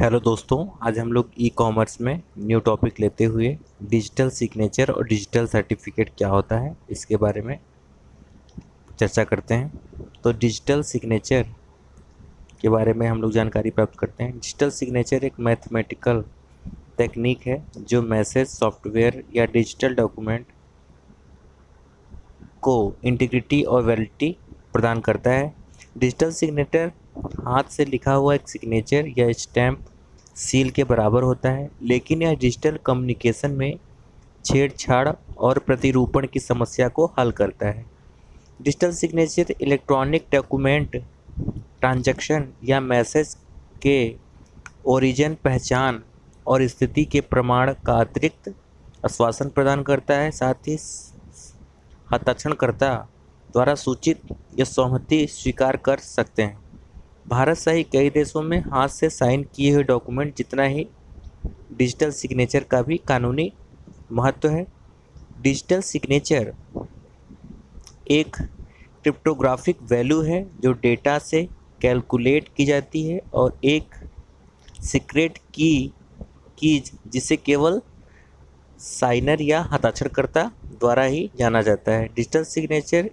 Hello दोस्तों, आज हम लोग ई कॉमर्स में न्यू टॉपिक लेते हुए डिजिटल सिग्नेचर और डिजिटल सर्टिफिकेट क्या होता है इसके बारे में चर्चा करते हैं। तो डिजिटल सिग्नेचर के बारे में हम लोग जानकारी प्राप्त करते हैं। डिजिटल सिग्नेचर एक मैथमेटिकल टेक्निक है जो मैसेज, सॉफ्टवेयर या डिजिटल डॉक्यूमेंट को इंटीग्रिटी और वैलिडिटी प्रदान करता है। डिजिटल सिग्नेचर हाथ से लिखा हुआ एक सिग्नेचर या स्टैम्प सील के बराबर होता है, लेकिन यह डिजिटल कम्युनिकेशन में छेड़छाड़ और प्रतिरूपण की समस्या को हल करता है। Digital signature electronic document, transaction या मैसेज के ओरिजिन, पहचान और स्थिति के प्रमाण का अतिरिक्त आश्वासन प्रदान करता है। साथ ही हस्ताक्षरकर्ता द्वारा सूचित या सहमति स्वीकार कर सकते हैं। भारत सहित कई देशों में हाथ से साइन किए हुए डॉक्यूमेंट जितना ही डिजिटल सिग्नेचर का भी कानूनी महत्व है। डिजिटल सिग्नेचर एक क्रिप्टोग्राफिक वैल्यू है जो डेटा से कैलकुलेट की जाती है और एक सीक्रेट कीज जिसे केवल साइनर या हस्ताक्षरकर्ता द्वारा ही जाना जाता है। डिजिटल सिग्नेचर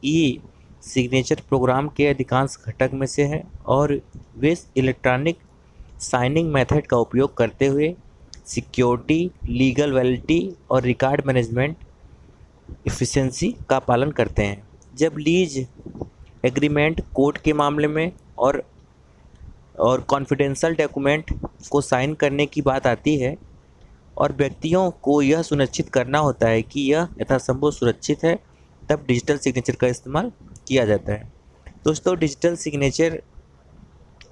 ई सिग्नेचर प्रोग्राम के अधिकांश घटक में से है और वे इलेक्ट्रॉनिक साइनिंग मेथड का उपयोग करते हुए सिक्योरिटी, लीगल वैलिडिटी और रिकॉर्ड मैनेजमेंट एफिशिएंसी का पालन करते हैं। जब लीज एग्रीमेंट, कोर्ट के मामले में और कॉन्फिडेंशियल डॉक्यूमेंट को साइन करने की बात आती है और व्यक्तियों को यह सुनिश्चित करना होता है कि यह यथासंभव सुरक्षित है, तब डिजिटल सिग्नेचर का इस्तेमाल किया जाता है। दोस्तों, डिजिटल सिग्नेचर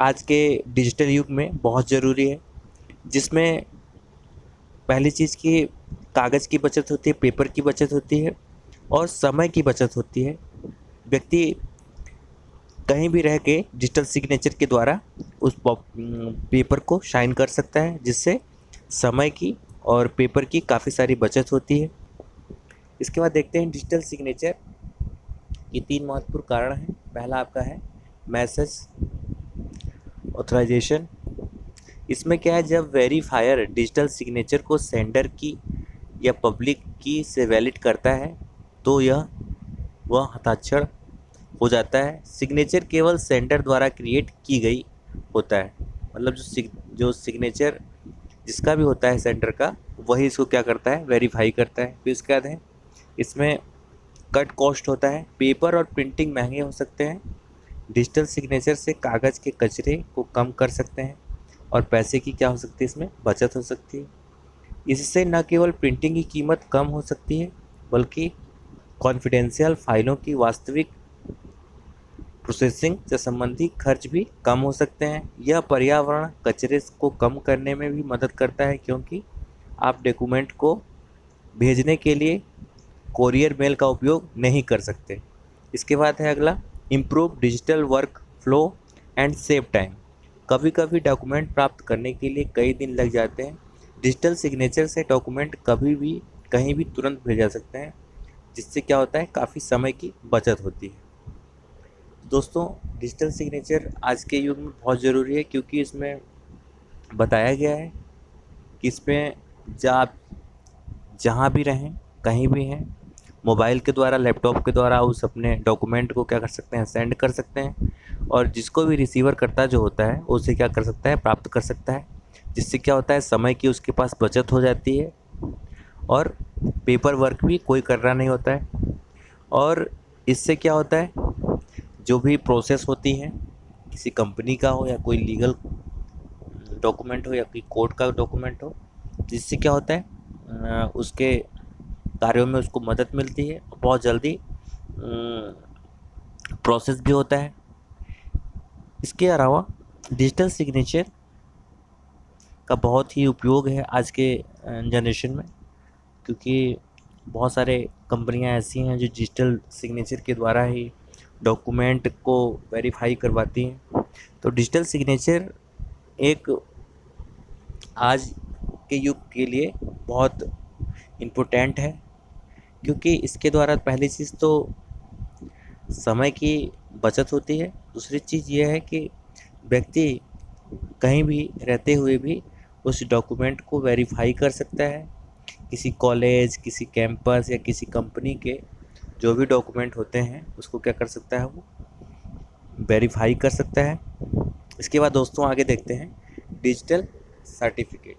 आज के डिजिटल युग में बहुत ज़रूरी है, जिसमें पहली चीज़ की कागज़ की बचत होती है, पेपर की बचत होती है और समय की बचत होती है। व्यक्ति कहीं भी रह के डिजिटल सिग्नेचर के द्वारा उस पेपर को साइन कर सकता है, जिससे समय की और पेपर की काफ़ी सारी बचत होती है। इसके बाद देखते हैं डिजिटल सिग्नेचर के 3 महत्वपूर्ण कारण हैं। पहला आपका है मैसेज ऑथराइजेशन। इसमें क्या है, जब वेरीफायर डिजिटल सिग्नेचर को सेंडर की या पब्लिक की से वैलिड करता है तो वह हस्ताक्षर हो जाता है। सिग्नेचर केवल सेंडर द्वारा क्रिएट की गई होता है, मतलब जो सिग्नेचर जिसका भी होता है सेंडर का, वही इसको क्या करता है, वेरीफाई करता है। फिर उसके बाद है इसमें कट कॉस्ट होता है। पेपर और प्रिंटिंग महंगे हो सकते हैं। डिजिटल सिग्नेचर से कागज़ के कचरे को कम कर सकते हैं और पैसे की क्या हो सकती है, इसमें बचत हो सकती है। इससे न केवल प्रिंटिंग की कीमत कम हो सकती है, बल्कि कॉन्फिडेंशियल फाइलों की वास्तविक प्रोसेसिंग से संबंधित खर्च भी कम हो सकते हैं। यह पर्यावरण कचरे को कम करने में भी मदद करता है, क्योंकि आप डॉक्यूमेंट को भेजने के लिए कोरियर मेल का उपयोग नहीं कर सकते। इसके बाद है अगला improve digital work flow and save time. कभी कभी डॉक्यूमेंट प्राप्त करने के लिए कई दिन लग जाते हैं। डिजिटल सिग्नेचर से डॉक्यूमेंट कभी भी कहीं भी तुरंत भेजा सकते हैं, जिससे क्या होता है, काफ़ी समय की बचत होती है। दोस्तों, डिजिटल सिग्नेचर आज के युग में बहुत ज़रूरी है, क्योंकि इसमें बताया गया है कि इसमें आप जहाँ भी रहें, कहीं भी हैं, मोबाइल के द्वारा, लैपटॉप के द्वारा उस अपने डॉक्यूमेंट को क्या कर सकते हैं, सेंड कर सकते हैं और जिसको भी रिसीवर करता जो होता है उसे क्या कर सकता है, प्राप्त कर सकता है। जिससे क्या होता है, समय की उसके पास बचत हो जाती है और पेपर वर्क भी कोई करना नहीं होता है। और इससे क्या होता है, जो भी प्रोसेस होती है, किसी कंपनी का हो या कोई लीगल डॉक्यूमेंट हो या कोई कोर्ट का डॉक्यूमेंट हो, जिससे क्या होता है, उसके कार्यों में उसको मदद मिलती है, बहुत जल्दी प्रोसेस भी होता है। इसके अलावा डिजिटल सिग्नेचर का बहुत ही उपयोग है आज के जनरेशन में, क्योंकि बहुत सारे कंपनियां ऐसी हैं जो डिजिटल सिग्नेचर के द्वारा ही डॉक्यूमेंट को वेरीफाई करवाती हैं। तो डिजिटल सिग्नेचर एक आज के युग के लिए बहुत इम्पोर्टेंट है, क्योंकि इसके द्वारा पहली चीज़ तो समय की बचत होती है। दूसरी चीज़ यह है कि व्यक्ति कहीं भी रहते हुए भी उस डॉक्यूमेंट को वेरीफाई कर सकता है। किसी कॉलेज, किसी कैंपस या किसी कंपनी के जो भी डॉक्यूमेंट होते हैं उसको क्या कर सकता है, वो वेरीफाई कर सकता है। इसके बाद दोस्तों आगे देखते हैं digital certificate.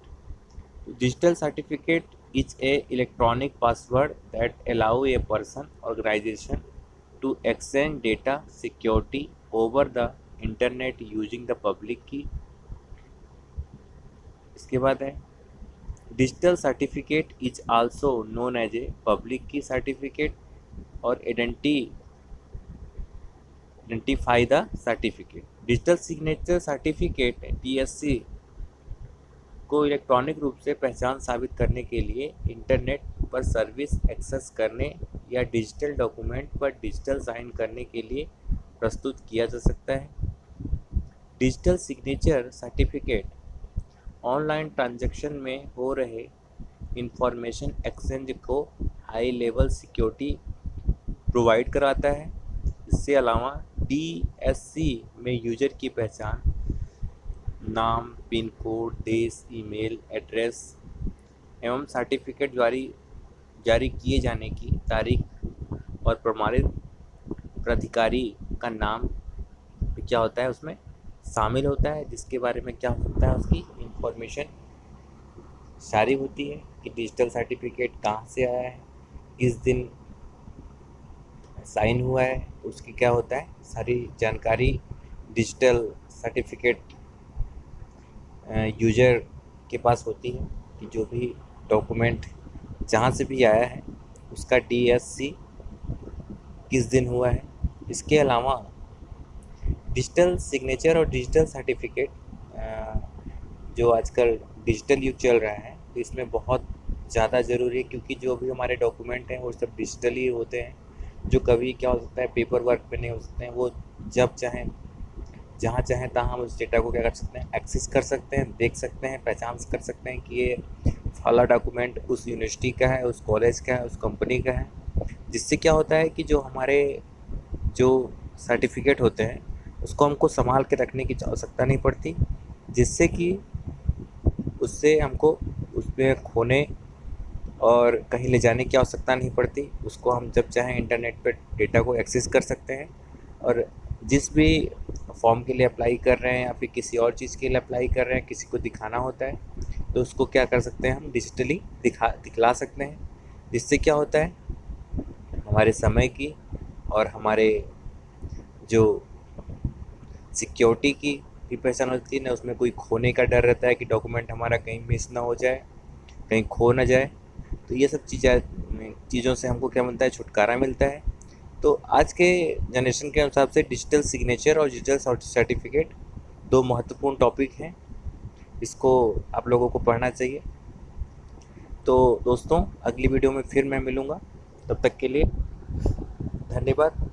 Digital certificate is a electronic password that allow a person organisation to exchange data security over the internet using the public key. इसके बाद है digital certificate is also known as a public key certificate और identify the certificate. Digital signature certificate DSC को electronic रूप से पहचान साबित करने के लिए इंटरनेट पर सर्विस एक्सेस करने या डिजिटल डॉक्यूमेंट पर डिजिटल साइन करने के लिए प्रस्तुत किया जा सकता है। Digital signature certificate online transaction में हो रहे इंफॉर्मेशन एक्सचेंज को हाई लेवल सिक्योरिटी प्रोवाइड कराता है। इसके अलावा DSC में यूजर की पहचान, नाम, पिन कोड, देश, ईमेल एड्रेस एवं सर्टिफिकेट जारी किए जाने की तारीख और प्रमाणित प्राधिकारी का नाम क्या होता है उसमें शामिल होता है, जिसके बारे में क्या होता है उसकी इंफॉर्मेशन सारी होती है कि डिजिटल सर्टिफिकेट कहाँ से आया है, किस दिन साइन हुआ है, उसकी क्या होता है सारी जानकारी डिजिटल सर्टिफिकेट यूजर के पास होती है कि जो भी डॉक्यूमेंट जहाँ से भी आया है उसका DSC किस दिन हुआ है। इसके अलावा डिजिटल सिग्नेचर और डिजिटल सर्टिफिकेट जो आजकल डिजिटल युग चल रहा है तो इसमें बहुत ज़्यादा ज़रूरी है, क्योंकि जो भी हमारे डॉक्यूमेंट हैं वो सब डिजिटल ही होते हैं। जो कभी क्या हो सकता है पेपर वर्क पे नहीं हो सकते हैं, वो जब चाहें जहाँ चाहें तहाँ हम उस डेटा को क्या कर सकते हैं, एक्सेस कर सकते हैं, देख सकते हैं, पहचान कर सकते हैं कि ये फला डॉक्यूमेंट उस यूनिवर्सिटी का है, उस कॉलेज का है, उस कंपनी का है। जिससे क्या होता है कि जो हमारे जो सर्टिफिकेट होते हैं उसको हमको संभाल के रखने की आवश्यकता नहीं पड़ती, जिससे कि उससे हमको उसमें खोने और कहीं ले जाने की आवश्यकता नहीं पड़ती। उसको हम जब चाहें इंटरनेट पर डेटा को एक्सेस कर सकते हैं और जिस भी फॉर्म के लिए अप्लाई कर रहे हैं या फिर किसी और चीज़ के लिए अप्लाई कर रहे हैं, किसी को दिखाना होता है तो उसको क्या कर सकते हैं, हम डिजिटली दिखला सकते हैं। जिससे क्या होता है हमारे समय की और हमारे जो सिक्योरिटी की भी पहचान होती है ना, उसमें कोई खोने का डर रहता है कि डॉक्यूमेंट हमारा कहीं मिस ना हो जाए, कहीं खो ना जाए। तो ये सब चीज़ों से हमको क्या मिलता है, छुटकारा मिलता है। तो आज के जनरेशन के हिसाब से डिजिटल सिग्नेचर और डिजिटल सर्टिफिकेट दो महत्वपूर्ण टॉपिक हैं, इसको आप लोगों को पढ़ना चाहिए। तो दोस्तों अगली वीडियो में फिर मैं मिलूँगा, तब तक के लिए धन्यवाद।